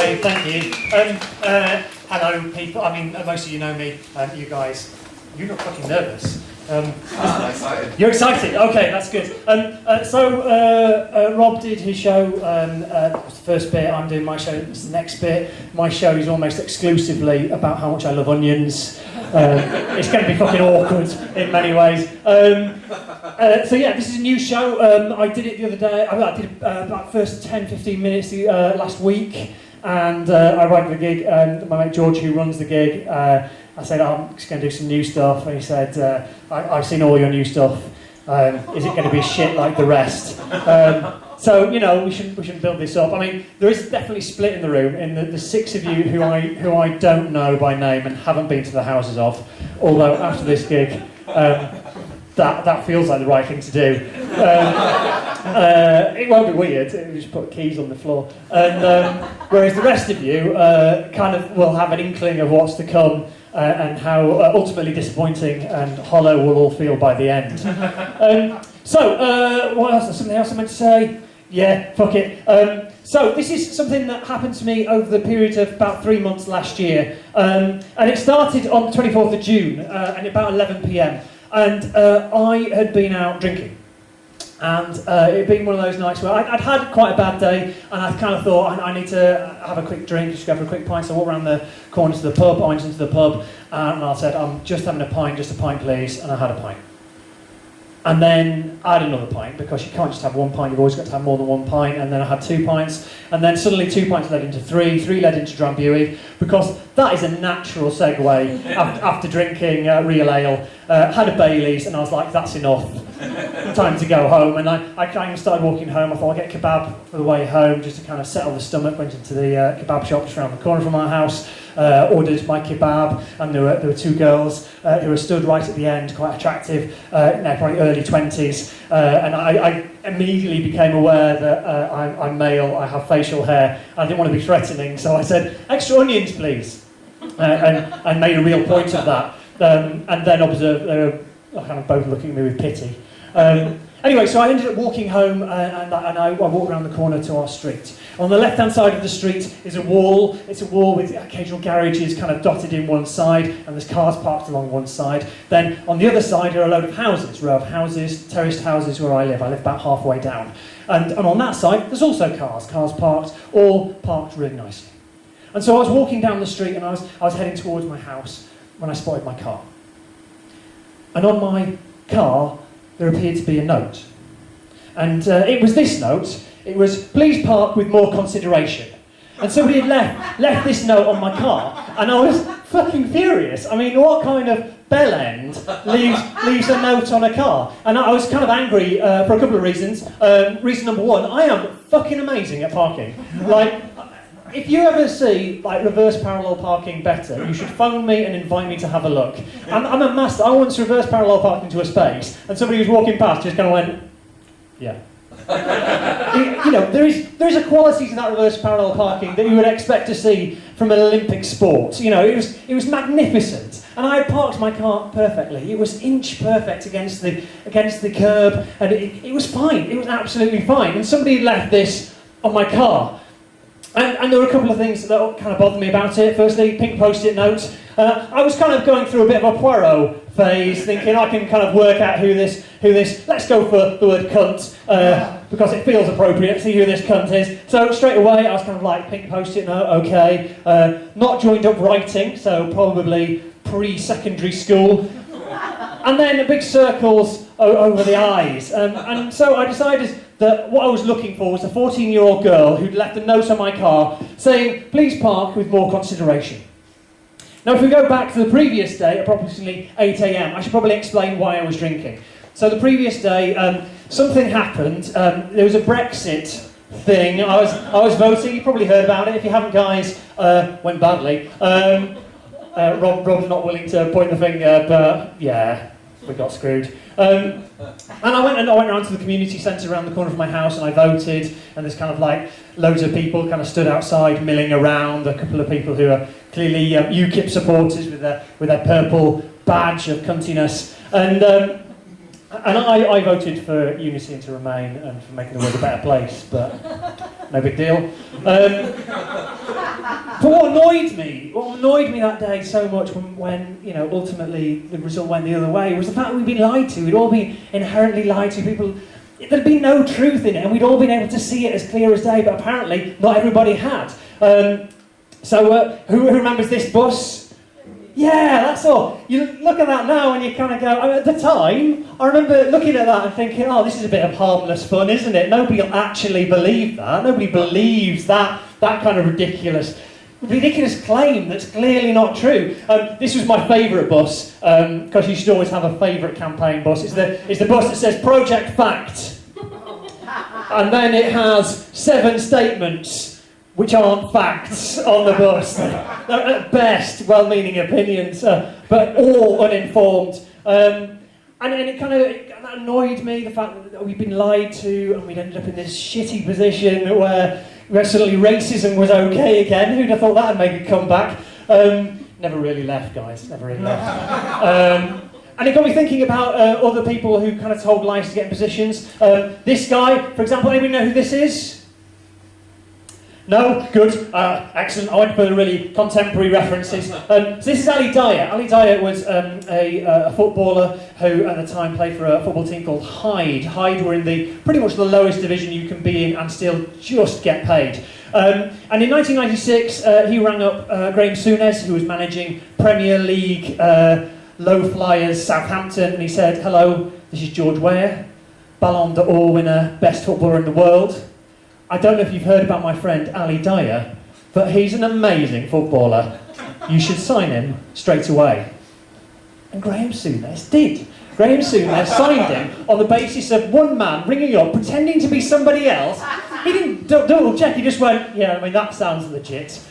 Hi, thank you. Hello, people. I mean, most of you know me. You guys, you're not fucking nervous. I'm excited. You're excited? Okay, that's good. Rob did his show, the first bit, I'm doing my show, it's the next bit. My show is almost exclusively about how much I love onions. It's going to be fucking awkward in many ways. So yeah, this is a new show. I did it the other day, I did about the first 10-15 minutes last week, and I arrived at the gig, and my mate George, who runs the gig, I said, I'm just going to do some new stuff, and he said, I've seen all your new stuff, is it going to be shit like the rest? So, you know, we shouldn't build this up. I mean, there is definitely split in the room, in the six of you who I don't know by name and haven't been to the houses of, although after this gig, that feels like the right thing to do. It won't be weird, we just put keys on the floor. And whereas the rest of you kind of will have an inkling of what's to come, and how ultimately disappointing and hollow we'll all feel by the end. What else? Something else I meant to say? Yeah, fuck it. So this is something that happened to me over the period of about 3 months last year. And it started on the 24th of June, and about 11 p.m. And I had been out drinking. And it had been one of those nights where I'd had quite a bad day, and I kind of thought, I need to have a quick drink, just go for a quick pint. So I walked around the corner to the pub, I went into the pub, and I said, I'm just having a pint, just a pint please, and I had a pint. And then I had another pint, because you can't just have one pint, you've always got to have more than one pint, and then I had 2 pints, and then suddenly 2 pints led into 3 led into Drambuie, because that is a natural segue after drinking real ale. Had a Baileys, and I was like, that's enough, time to go home. And I kind of started walking home. I thought I'd get a kebab for the way home, just to kind of settle the stomach. Went into the kebab shop just around the corner from our house, ordered my kebab, and there were 2 girls who were stood right at the end, quite attractive, probably early 20s, and I immediately became aware that I'm male, I have facial hair, I didn't want to be threatening, so I said, extra onions please, and made a real point of that, and then observed they were kind of both looking at me with pity. Anyway, so I ended up walking home, and I walked around the corner to our street. On the left-hand side of the street is a wall. It's a wall with occasional garages kind of dotted in one side, and there's cars parked along one side. Then on the other side are a load of houses, row of houses, terraced houses where I live. I live about halfway down. And on that side, there's also cars parked, all parked really nicely. And so I was walking down the street, and I was heading towards my house when I spotted my car. And on my car, there appeared to be a note. And it was this note. It was, please park with more consideration. And somebody had left this note on my car, and I was fucking furious. I mean, what kind of bellend leaves a note on a car? And I was kind of angry for a couple of reasons. Reason number one, I am fucking amazing at parking. Like, if you ever see like reverse parallel parking better, you should phone me and invite me to have a look. I'm a master. I once reverse parallel parked into a space, and somebody who was walking past just kind of went, yeah. You know, there is a quality to that reverse parallel parking that you would expect to see from an Olympic sport. You know, it was magnificent, and I had parked my car perfectly. It was inch perfect against the curb, and it was fine. It was absolutely fine. And somebody had left this on my car. And there were a couple of things that kind of bothered me about it. Firstly, pink post-it note. I was kind of going through a bit of a Poirot phase, thinking I can kind of work out who this, let's go for the word cunt, because it feels appropriate, see who this cunt is. So straight away I was kind of like, pink post-it note, okay. Not joined up writing, so probably pre-secondary school. And then big circles over the eyes. And so I decided that what I was looking for was a 14-year-old girl who'd left a note on my car saying, please park with more consideration. Now, if we go back to the previous day, approximately 8 a.m, I should probably explain why I was drinking. So the previous day, something happened. There was a Brexit thing. I was voting. You probably heard about it. If you haven't, guys, went badly. Rob's not willing to point the finger, but yeah, we got screwed. And I went around to the community centre around the corner of my house, and I voted, and there's kind of like loads of people kind of stood outside milling around, a couple of people who are clearly UKIP supporters with their purple badge of cuntiness, and And I voted for unity and to remain and for making the world a better place, but no big deal. But what annoyed me that day so much when ultimately the result went the other way was the fact that we'd been lied to. We'd all been inherently lied to. There'd been no truth in it, and we'd all been able to see it as clear as day, but apparently not everybody had. So who remembers this bus? Yeah, that's all. You look at that now and you kind of go, at the time, I remember looking at that and thinking, oh, this is a bit of harmless fun, isn't it? Nobody will actually believe that. Nobody believes that kind of ridiculous claim that's clearly not true. This was my favourite bus, because you should always have a favourite campaign bus. It's the bus that says Project Fact. And then it has 7 statements which aren't facts on the bus. They're at best well-meaning opinions, but all uninformed. And it kind of annoyed me, the fact that we'd been lied to and we'd ended up in this shitty position where suddenly racism was okay again. Who'd have thought that would make a comeback? Never really left, guys, never really left. And it got me thinking about other people who kind of told lies to get in positions. This guy, for example, anybody know who this is? No? Good. Excellent. I went for the really contemporary references. So this is Ali Dyer. Ali Dyer was a footballer who at the time played for a football team called Hyde. Hyde were in pretty much the lowest division you can be in and still just get paid. And in 1996, he rang up Graham Souness, who was managing Premier League low flyers Southampton, and he said, "Hello, this is George Weah, Ballon d'Or winner, best footballer in the world. I don't know if you've heard about my friend Ali Dyer, but he's an amazing footballer. You should sign him straight away." And Graham Souness did. Graham Souness signed him on the basis of one man ringing up, pretending to be somebody else. He didn't double check, he just went, yeah, I mean, that sounds legit.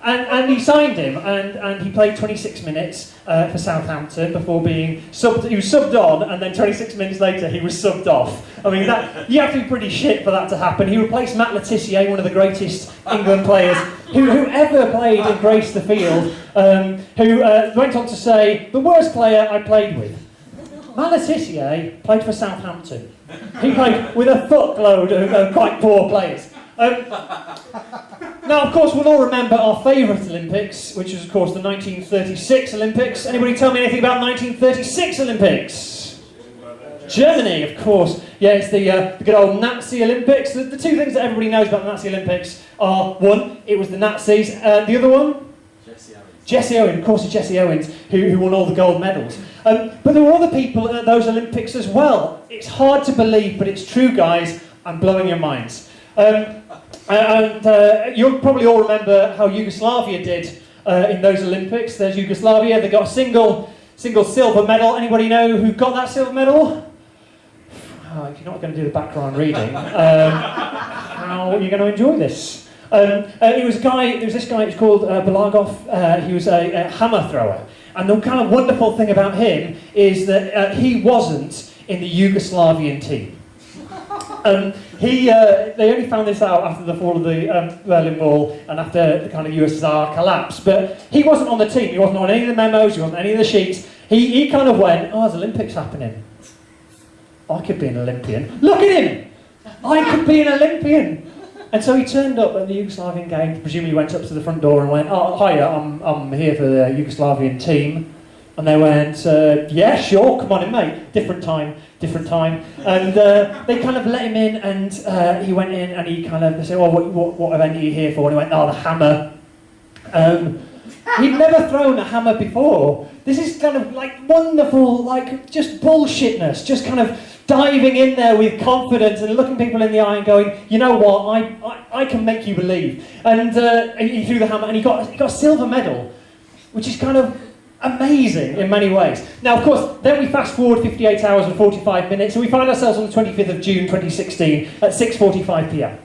And he signed him, and he played 26 minutes for Southampton before being subbed. He was subbed on, and then 26 minutes later he was subbed off. I mean, you have to be pretty shit for that to happen. He replaced Matt Le Tissier, one of the greatest England players who ever played and graced the field, who went on to say, the worst player I played with. Matt Le Tissier played for Southampton. He played with a fuckload of quite poor players. Now, of course, we'll all remember our favourite Olympics, which is, of course, the 1936 Olympics. Anybody tell me anything about 1936 Olympics? Germany, of course. Yeah, it's the good old Nazi Olympics. The two things that everybody knows about the Nazi Olympics are, one, it was the Nazis, and the other one? Jesse Owens, of course, it's Jesse Owens, who won all the gold medals. But there were other people at those Olympics as well. It's hard to believe, but it's true, guys. I'm blowing your minds. You'll probably all remember how Yugoslavia did in those Olympics. There's Yugoslavia. They got a single silver medal. Anybody know who got that silver medal? Oh, if you're not going to do the background reading, how are you going to enjoy this? It was this guy. It's called Balagov. He was a hammer thrower, and the kind of wonderful thing about him is that he wasn't in the Yugoslavian team. They only found this out after the fall of the Berlin Wall and after the kind of USSR collapse. But he wasn't on the team. He wasn't on any of the memos. He wasn't on any of the sheets. He kind of went, "Oh, there's Olympics happening. I could be an Olympian. Look at him! I could be an Olympian." And so he turned up at the Yugoslavian game. Presumably, went up to the front door and went, "Oh, hiya, I'm here for the Yugoslavian team." And they went, "Yeah, sure, come on in, mate. Different time. And they kind of let him in, and he went in, and they said, "Oh, what event are you here for?" And he went, "Oh, the hammer." He'd never thrown a hammer before. This is kind of like wonderful, like just bullshitness, just kind of diving in there with confidence and looking people in the eye and going, "You know what, I can make you believe." And he threw the hammer, and he got a silver medal, which is kind of amazing in many ways. Now, of course, then we fast forward 58 hours and 45 minutes, and we find ourselves on the 25th of June 2016 at 6:45 p.m.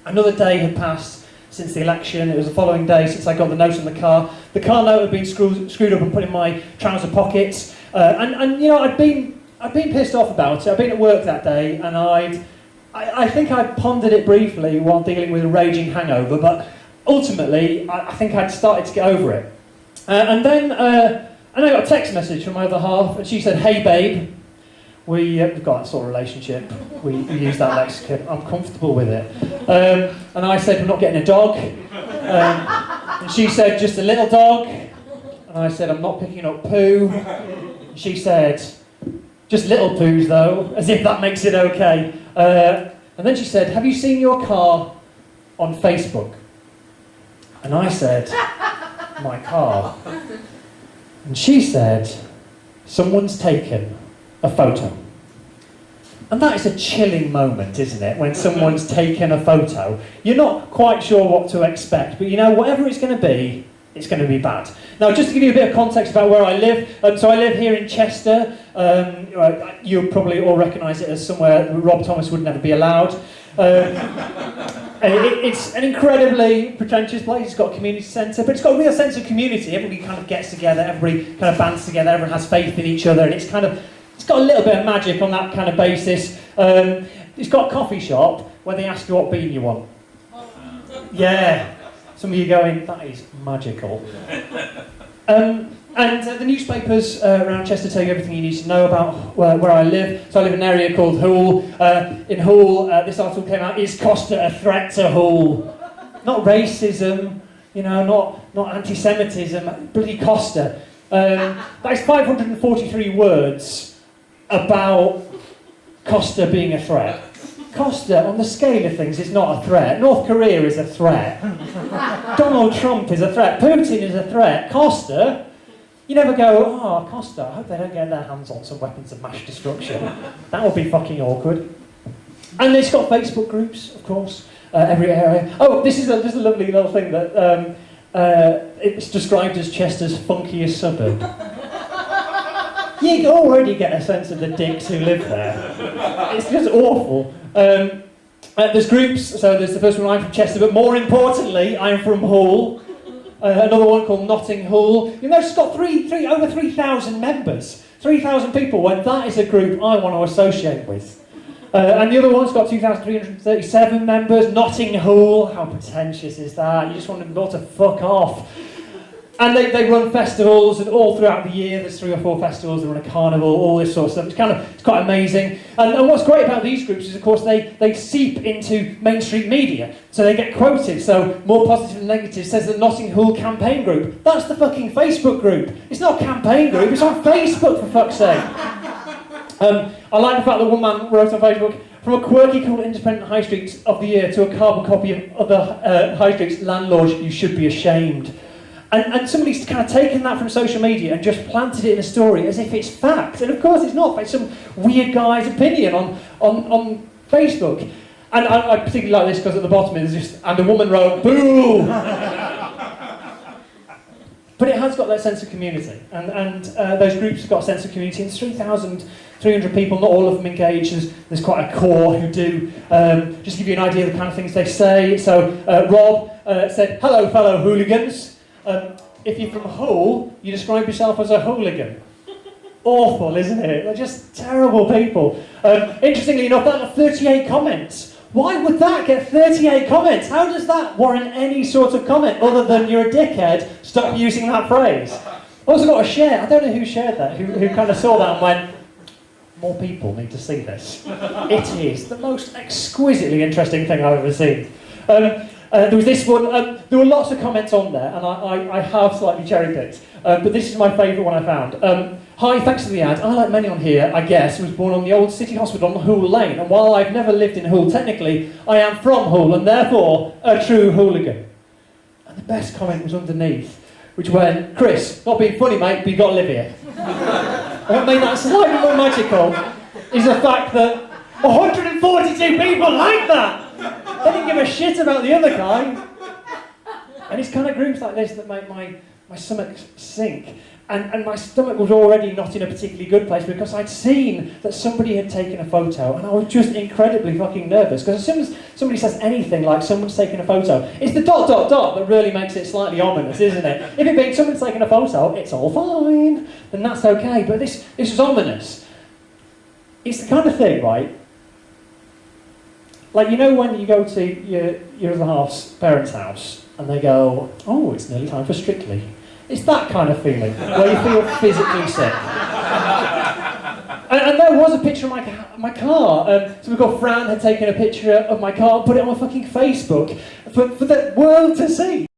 Another day had passed since the election. It was the following day since I got the note on the car. The car note had been screwed up and put in my trouser pockets, and you know, I'd been pissed off about it. I'd been at work that day, and I think I pondered it briefly while dealing with a raging hangover, but ultimately I think I'd started to get over it. And then I got a text message from my other half, and she said, "Hey babe, we've got that sort of relationship. We use that lexicon. I'm comfortable with it. And I said, we're not getting a dog. And she said, just a little dog. And I said, I'm not picking up poo. And she said, just little poos though, as if that makes it okay. And then she said, have you seen your car on Facebook? And I said, my car. And she said, someone's taken a photo. And that is a chilling moment, isn't it? When someone's taken a photo. You're not quite sure what to expect, but you know, whatever it's going to be bad. Now, just to give you a bit of context about where I live, so I live here in Chester. You'll probably all recognise it as somewhere Rob Thomas would never be allowed. It's an incredibly pretentious place. It's got a community centre, but it's got a real sense of community. Everybody kind of gets together, everybody kind of bands together, everyone has faith in each other, and it's got a little bit of magic on that kind of basis. It's got a coffee shop where they ask you what bean you want. Yeah. Some of you going, that is magical. And the newspapers around Chester tell you everything you need to know about where I live. So I live in an area called Hoole. In Hoole, this article came out, is Costa a threat to Hoole? Not racism, not anti-Semitism, bloody Costa. That is 543 words about Costa being a threat. Costa, on the scale of things, is not a threat. North Korea is a threat. Donald Trump is a threat. Putin is a threat. Costa, you never go, oh, Costa, I hope they don't get their hands on some weapons of mass destruction. That would be fucking awkward. And it's got Facebook groups, of course, every area. Oh, this is a lovely little thing that it's described as Chester's funkiest suburb. You already get a sense of the dicks who live there. It's just awful. There's groups, so there's the first one, I'm from Chester, but more importantly, I'm from Hull. Another one called Notting Hull. You know, it's got over 3,000 members. 3,000 people, when that is a group I want to associate with. And the other one's got 2,337 members. Notting Hull, how pretentious is that? You just want them all to fuck off. And they run festivals, and all throughout the year there's 3 or 4 festivals, they run a carnival, all this sort of stuff. It's quite amazing. And what's great about these groups is, of course, they seep into mainstream media. So they get quoted. So More Positive Than Negative says the Notting Hill campaign group. That's the fucking Facebook group. It's not a campaign group, it's on Facebook, for fuck's sake. I like the fact that one man wrote on Facebook, from a quirky called Independent High Streets of the Year to a carbon copy of other high streets, landlords, you should be ashamed. And somebody's kind of taken that from social media and just planted it in a story as if it's fact. And of course it's not. It's some weird guy's opinion on Facebook. And I particularly like this because at the bottom is just, and a woman wrote, boo! But it has got that sense of community. And those groups have got a sense of community. And 3,300 people, not all of them engaged. There's quite a core who do. Just to give you an idea of the kind of things they say. So Rob said, hello fellow hooligans. If you're from Hull, you describe yourself as a hooligan. Awful, isn't it? They're just terrible people. Interestingly enough, that got 38 comments. Why would that get 38 comments? How does that warrant any sort of comment other than you're a dickhead, stop using that phrase? I also got a share. I don't know who shared that, who kind of saw that and went, more people need to see this. It is the most exquisitely interesting thing I've ever seen. There was this one, there were lots of comments on there, and I have slightly cherry-picked, but this is my favourite one I found. Hi, thanks for the ad. I, like many on here, I guess, was born on the old city hospital on Hoole Lane, and while I've never lived in Hull, technically, I am from Hull, and therefore, a true hooligan. And the best comment was underneath, which went, Chris, not being funny, mate, but you've got to live here. And what made that slightly more magical is the fact that 142 people like that! They didn't give a shit about the other guy. And it's kind of groups like this that make my stomach sink. And my stomach was already not in a particularly good place because I'd seen that somebody had taken a photo and I was just incredibly fucking nervous. Because as soon as somebody says anything like someone's taken a photo, it's the ... that really makes it slightly ominous, isn't it? If it being someone's taken a photo, it's all fine, then that's okay. But this was ominous. It's the kind of thing, right? Like, you know when you go to your other half's parents' house and they go, oh, it's nearly time for Strictly. It's that kind of feeling, where you feel physically sick. And there was a picture of my car. Somebody called Fran had taken a picture of my car and put it on my fucking Facebook for the world to see.